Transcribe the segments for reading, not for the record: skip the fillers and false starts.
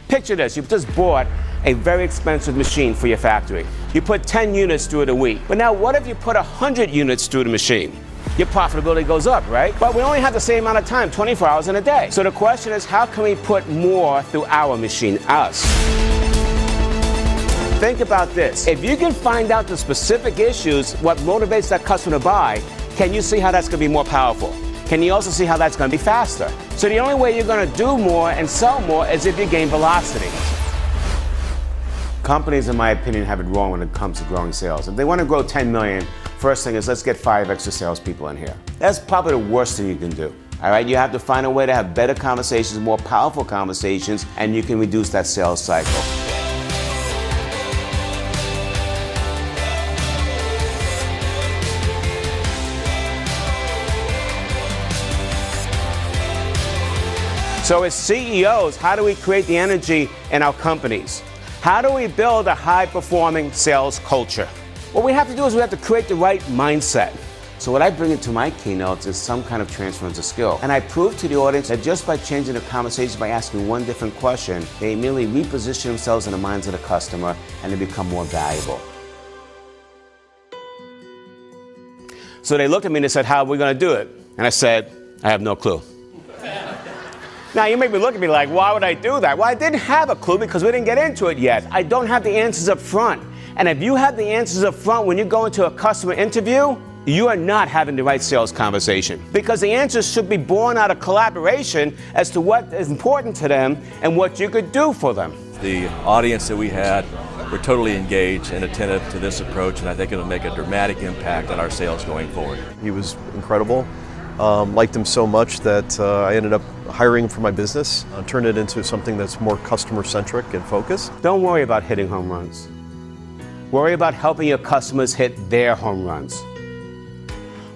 Picture this, you've just bought a very expensive machine for your factory. You put 10 units through it a week. But now what if you put 100 units through the machine? Your profitability goes up, right? But we only have the same amount of time, 24 hours in a day. So the question is, how can we put more through our machine, us? Think about this. If you can find out the specific issues, what motivates that customer to buy, can you see how that's going to be more powerful? Can you also see how that's going to be faster? So the only way you're going to do more and sell more is if you gain velocity. Companies, in my opinion, have it wrong when it comes to growing sales. If they want to grow 10 million, first thing is let's get 5 extra salespeople in here. That's probably the worst thing you can do. All right, you have to find a way to have better conversations, more powerful conversations, and you can reduce that sales cycle. So as CEOs, how do we create the energy in our companies? How do we build a high-performing sales culture? What we have to do is we have to create the right mindset. So what I bring into my keynotes is some kind of transference of skill. And I prove to the audience that just by changing the conversation, by asking one different question, they immediately reposition themselves in the minds of the customer and they become more valuable. So they looked at me and they said, how are we going to do it? And I said, I have no clue. Now, you may be looking at me like, why would I do that? Well, I didn't have a clue because we didn't get into it yet. I don't have the answers up front. And if you have the answers up front when you go into a customer interview, you are not having the right sales conversation. Because the answers should be born out of collaboration as to what is important to them and what you could do for them. The audience that we had were totally engaged and attentive to this approach, and I think it'll make a dramatic impact on our sales going forward. He was incredible. Liked him so much that I ended up hiring him for my business, turned it into something that's more customer-centric and focused. Don't worry about hitting home runs. Worry about helping your customers hit their home runs.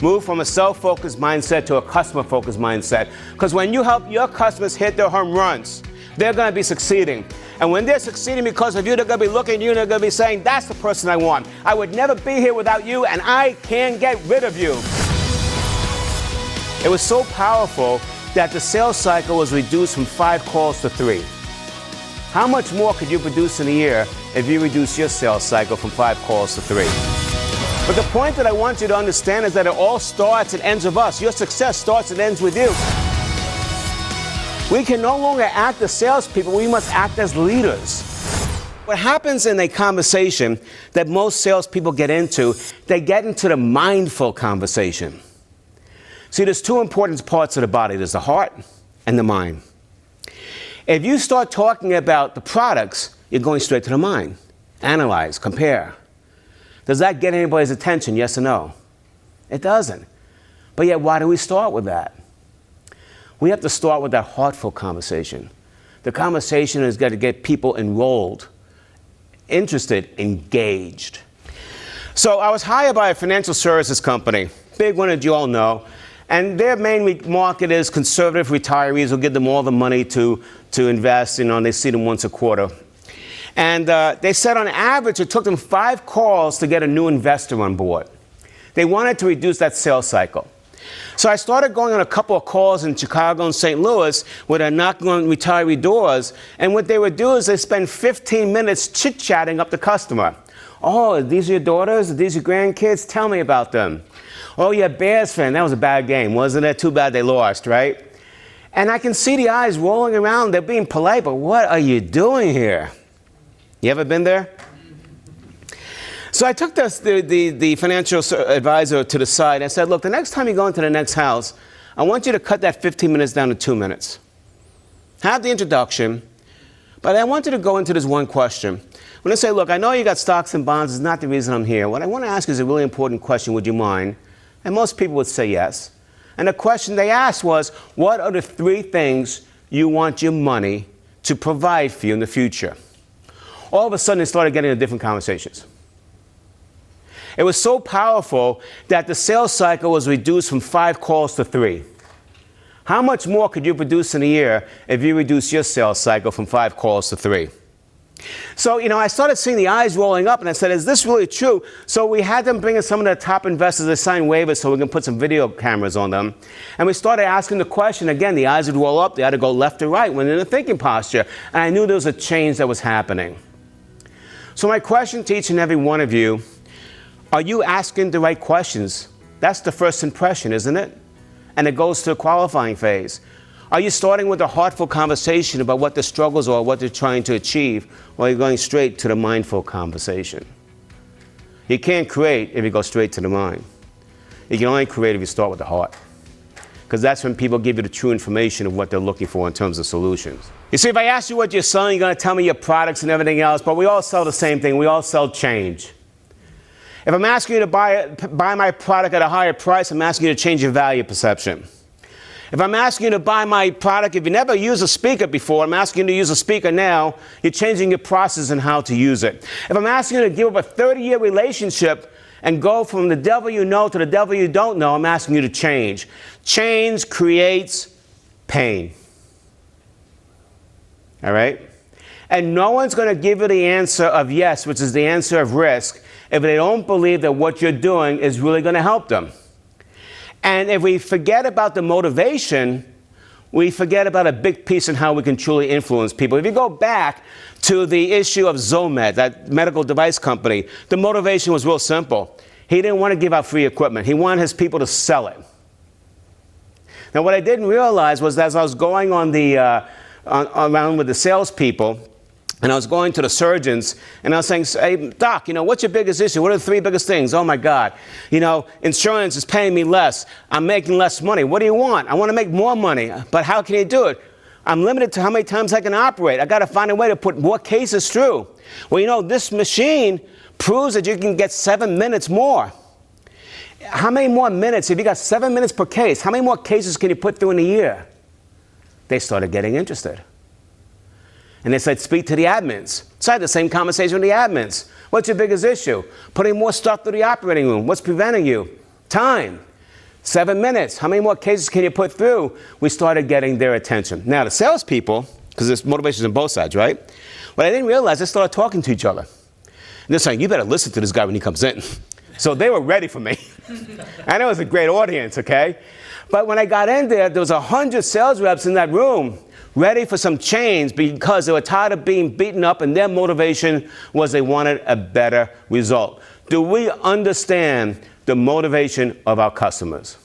Move from a self-focused mindset to a customer-focused mindset. Because when you help your customers hit their home runs, they're going to be succeeding. And when they're succeeding because of you, they're going to be looking at you and they're going to be saying, that's the person I want. I would never be here without you, and I can't get rid of you. It was so powerful that the sales cycle was reduced from 5 calls to 3. How much more could you produce in a year if you reduce your sales cycle from 5 calls to 3? But the point that I want you to understand is that it all starts and ends with us. Your success starts and ends with you. We can no longer act as salespeople, we must act as leaders. What happens in a conversation that most salespeople get into, they get into the mindful conversation. See, there's 2 important parts of the body. There's the heart and the mind. If you start talking about the products, you're going straight to the mind. Analyze, compare. Does that get anybody's attention, yes or no? It doesn't. But yet, why do we start with that? We have to start with that heartful conversation. The conversation has got to get people enrolled, interested, engaged. So I was hired by a financial services company, big one that you all know. And their main market is conservative retirees who give them all the money to invest, and they see them once a quarter. And they said on average it took them 5 calls to get a new investor on board. They wanted to reduce that sales cycle. So I started going on a couple of calls in Chicago and St. Louis where they're knocking on retiree doors. And what they would do is they spend 15 minutes chit-chatting up the customer. Oh, are these your daughters? Are these your grandkids? Tell me about them. Oh, you're a Bears fan. That was a bad game, wasn't it? Too bad they lost, right? And I can see the eyes rolling around. They're being polite, but what are you doing here? You ever been there? So I took the financial advisor to the side and I said, look, the next time you go into the next house, I want you to cut that 15 minutes down to 2 minutes. Have the introduction, but I want you to go into this one question. When I say, look, I know you got stocks and bonds, it's not the reason I'm here. What I want to ask you is a really important question, would you mind? And most people would say yes. And the question they asked was, what are the 3 things you want your money to provide for you in the future? All of a sudden, they started getting into different conversations. It was so powerful that the sales cycle was reduced from 5 calls to 3. How much more could you produce in a year if you reduce your sales cycle from 5 calls to 3? So, I started seeing the eyes rolling up, and I said, is this really true? So we had them bring in some of the top investors to sign waivers so we can put some video cameras on them. And we started asking the question. Again, the eyes would roll up. They had to go left to right when in a thinking posture. And I knew there was a change that was happening. So my question to each and every one of you, are you asking the right questions? That's the first impression, isn't it? And it goes to the qualifying phase. Are you starting with a heartful conversation about what the struggles are, what they're trying to achieve, or are you going straight to the mindful conversation? You can't create if you go straight to the mind. You can only create if you start with the heart. Because that's when people give you the true information of what they're looking for in terms of solutions. You see, if I ask you what you're selling, you're going to tell me your products and everything else, but we all sell the same thing. We all sell change. If I'm asking you to buy my product at a higher price, I'm asking you to change your value perception. If I'm asking you to buy my product, if you never used a speaker before, I'm asking you to use a speaker now, you're changing your process and how to use it. If I'm asking you to give up a 30-year relationship and go from the devil you know to the devil you don't know, I'm asking you to change. Change creates pain. All right? And no one's going to give you the answer of yes, which is the answer of risk, if they don't believe that what you're doing is really going to help them. And if we forget about the motivation, we forget about a big piece in how we can truly influence people. If you go back to the issue of Zomed, that medical device company, the motivation was real simple. He didn't want to give out free equipment. He wanted his people to sell it. Now, what I didn't realize was that as I was going on around with the salespeople, and I was going to the surgeons, and I was saying, hey, doc, what's your biggest issue? What are the 3 biggest things? Oh, my God. Insurance is paying me less. I'm making less money. What do you want? I want to make more money. But how can you do it? I'm limited to how many times I can operate. I got to find a way to put more cases through. Well, this machine proves that you can get 7 minutes more. How many more minutes? If you got 7 minutes per case, how many more cases can you put through in a year? They started getting interested. And they said, speak to the admins. So I had the same conversation with the admins. What's your biggest issue? Putting more stuff through the operating room. What's preventing you? Time. 7 minutes. How many more cases can you put through? We started getting their attention. Now, the salespeople, because there's motivations on both sides, right? What I didn't realize, they started talking to each other. And they're saying, you better listen to this guy when he comes in. So they were ready for me. I know it was a great audience, okay? But when I got in there was 100 sales reps in that room ready for some change because they were tired of being beaten up, and their motivation was they wanted a better result. Do we understand the motivation of our customers?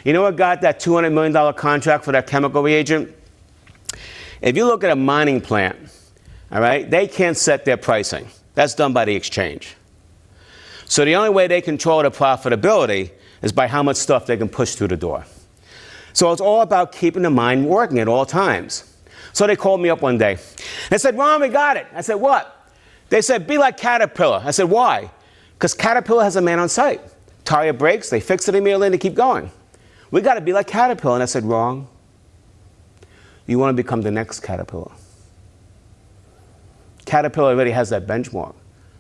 You know what got that $200 million contract for that chemical reagent? If you look at a mining plant, all right, they can't set their pricing. That's done by the exchange. So the only way they control the profitability is by how much stuff they can push through the door. So it's all about keeping the mind working at all times. So they called me up one day. They said, Ron, we got it. I said, what? They said, be like Caterpillar. I said, why? Because Caterpillar has a man on site. Tire breaks, they fix it immediately and they keep going. We got to be like Caterpillar. And I said, wrong. You want to become the next Caterpillar. Caterpillar already has that benchmark.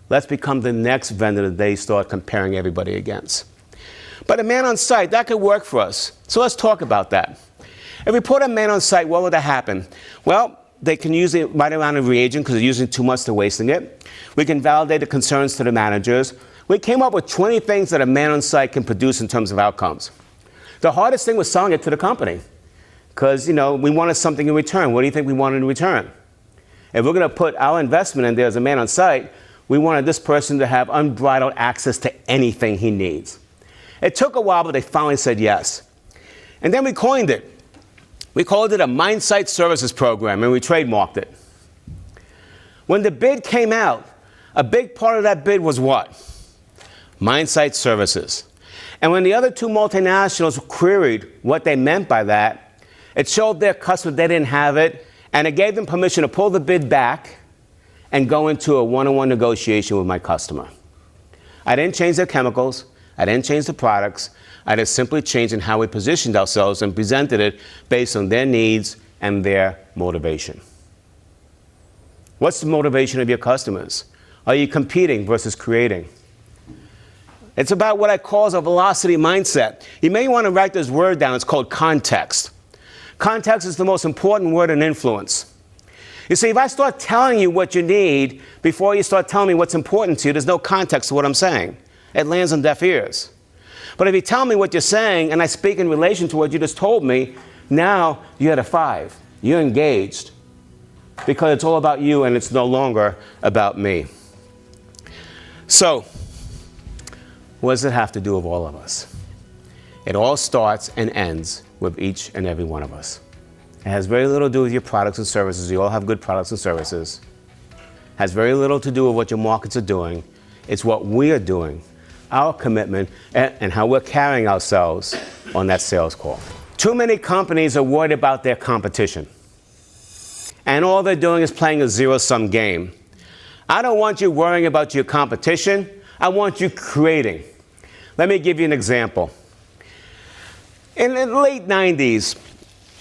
Let's become the next vendor that they start comparing everybody against. But a man on site, that could work for us. So let's talk about that. If we put a man on site, what would that happen? Well, they can use it right around a reagent because they're using too much, they're wasting it. We can validate the concerns to the managers. We came up with 20 things that a man on site can produce in terms of outcomes. The hardest thing was selling it to the company because, we wanted something in return. What do you think we wanted in return? If we're going to put our investment in there as a man on site, we wanted this person to have unbridled access to anything he needs. It took a while, but they finally said yes. And then we coined it. We called it a MindSight Services Program, and we trademarked it. When the bid came out, a big part of that bid was what? MindSight Services. And when the other 2 multinationals queried what they meant by that, it showed their customers they didn't have it, and it gave them permission to pull the bid back and go into a one-on-one negotiation with my customer. I didn't change their chemicals. I didn't change the products. I just simply changed in how we positioned ourselves and presented it based on their needs and their motivation. What's the motivation of your customers? Are you competing versus creating? It's about what I call a velocity mindset. You may want to write this word down. It's called context. Context is the most important word in influence. You see, if I start telling you what you need before you start telling me what's important to you, there's no context to what I'm saying. It lands on deaf ears. But if you tell me what you're saying and I speak in relation to what you just told me, now you're at a 5. You're engaged because it's all about you and it's no longer about me. So, what does it have to do with all of us? It all starts and ends with each and every one of us. It has very little to do with your products and services. You all have good products and services. It has very little to do with what your markets are doing. It's what we are doing, our commitment, and how we're carrying ourselves on that sales call. Too many companies are worried about their competition. And all they're doing is playing a zero-sum game. I don't want you worrying about your competition. I want you creating. Let me give you an example. In the late 90s,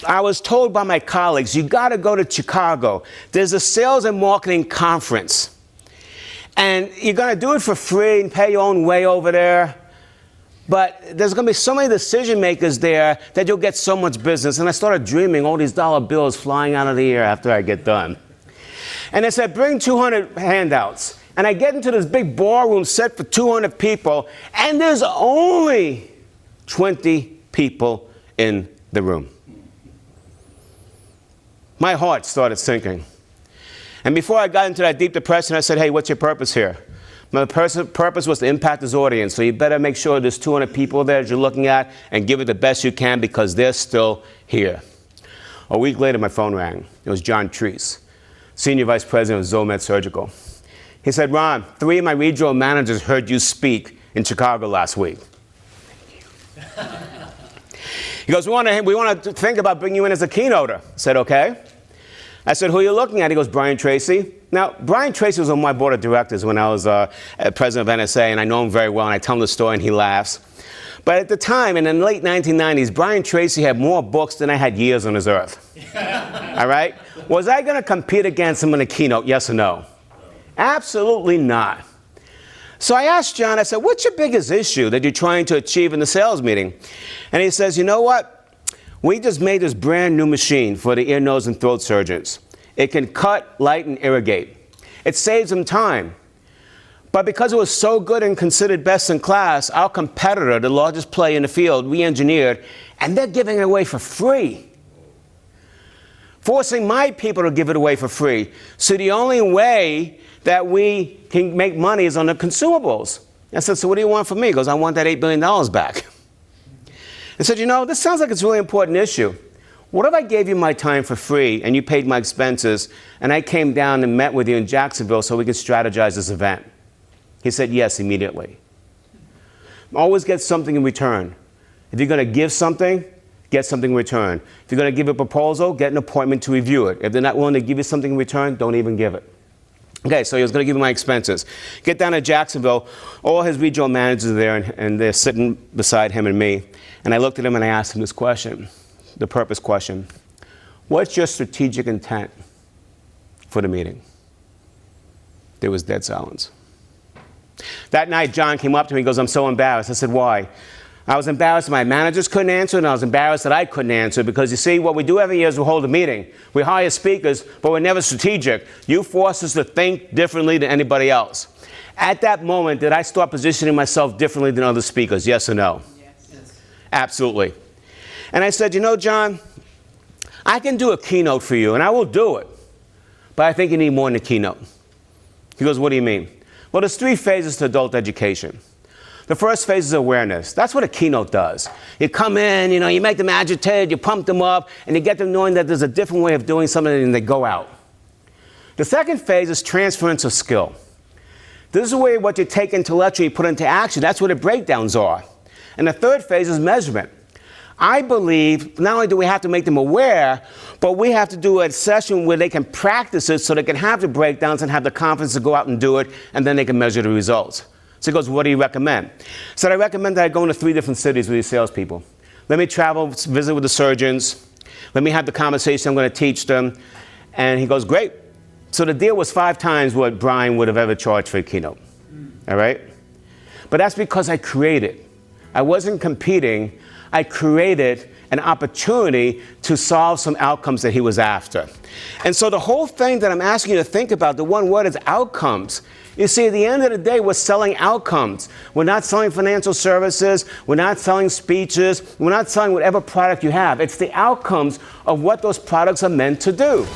I was told by my colleagues, you got to go to Chicago. There's a sales and marketing conference. And you're going to do it for free and pay your own way over there. But there's going to be so many decision makers there that you'll get so much business. And I started dreaming all these dollar bills flying out of the air after I get done. And they said, bring 200 handouts. And I get into this big ballroom set for 200 people, and there's only 20 people in the room. My heart started sinking. And before I got into that deep depression, I said, hey, what's your purpose here? My purpose was to impact this audience, so you better make sure there's 200 people there that you're looking at and give it the best you can because they're still here. A week later, my phone rang. It was John Treese, Senior Vice President of Zomed Surgical. He said, Ron, 3 of my regional managers heard you speak in Chicago last week. Thank you. He goes, we want to think about bringing you in as a keynoter. I said, okay. I said, who are you looking at? He goes, Brian Tracy. Now, Brian Tracy was on my board of directors when I was president of NSA, and I know him very well, and I tell him the story, and he laughs. But at the time, in the late 1990s, Brian Tracy had more books than I had years on this earth. All right? Was I going to compete against him in a keynote, yes or no? Absolutely not. So I asked John, I said, what's your biggest issue that you're trying to achieve in the sales meeting? And he says, you know what? We just made this brand new machine for the ear, nose, and throat surgeons. It can cut, light, and irrigate. It saves them time. But because it was so good and considered best in class, our competitor, the largest player in the field, we engineered, and they're giving it away for free. Forcing my people to give it away for free. So the only way that we can make money is on the consumables. I said, so what do you want from me? He goes, I want that $8 billion back. I said, you know, this sounds like it's a really important issue. What if I gave you my time for free and you paid my expenses and I came down and met with you in Jacksonville so we could strategize this event? He said, yes, immediately. Always get something in return. If you're going to give something, get something in return. If you're going to give a proposal, get an appointment to review it. If they're not willing to give you something in return, don't even give it. Okay, so he was going to give me my expenses. Get down to Jacksonville, all his regional managers are there, and they're sitting beside him and me. And I looked at him and I asked him this question, the purpose question. What's your strategic intent for the meeting? There was dead silence. That night, John came up to me and goes, I'm so embarrassed. I said, why? I was embarrassed that my managers couldn't answer, and I was embarrassed that I couldn't answer because, you see, what we do every year is we hold a meeting. We hire speakers, but we're never strategic. You force us to think differently than anybody else. At that moment, did I start positioning myself differently than other speakers, yes or no? Yes. Absolutely. And I said, you know, John, I can do a keynote for you, and I will do it, but I think you need more than a keynote. He goes, what do you mean? Well, there's 3 phases to adult education. The first phase is awareness. That's what a keynote does. You come in, you know, you make them agitated, you pump them up, and you get them knowing that there's a different way of doing something, and they go out. The second phase is transference of skill. This is where what you take intellectually, you put into action. That's where the breakdowns are. And the third phase is measurement. I believe not only do we have to make them aware, but we have to do a session where they can practice it so they can have the breakdowns and have the confidence to go out and do it, and then they can measure the results. So he goes, what do you recommend? So I recommend that I go into 3 different cities with these salespeople. Let me travel, visit with the surgeons. Let me have the conversation I'm going to teach them. And he goes, great. So the deal was 5 times what Brian would have ever charged for a keynote. All right? But that's because I created. I wasn't competing. I created, an opportunity to solve some outcomes that he was after. And so the whole thing that I'm asking you to think about, the one word is outcomes. You see, at the end of the day, we're selling outcomes. We're not selling financial services. We're not selling speeches. We're not selling whatever product you have. It's the outcomes of what those products are meant to do.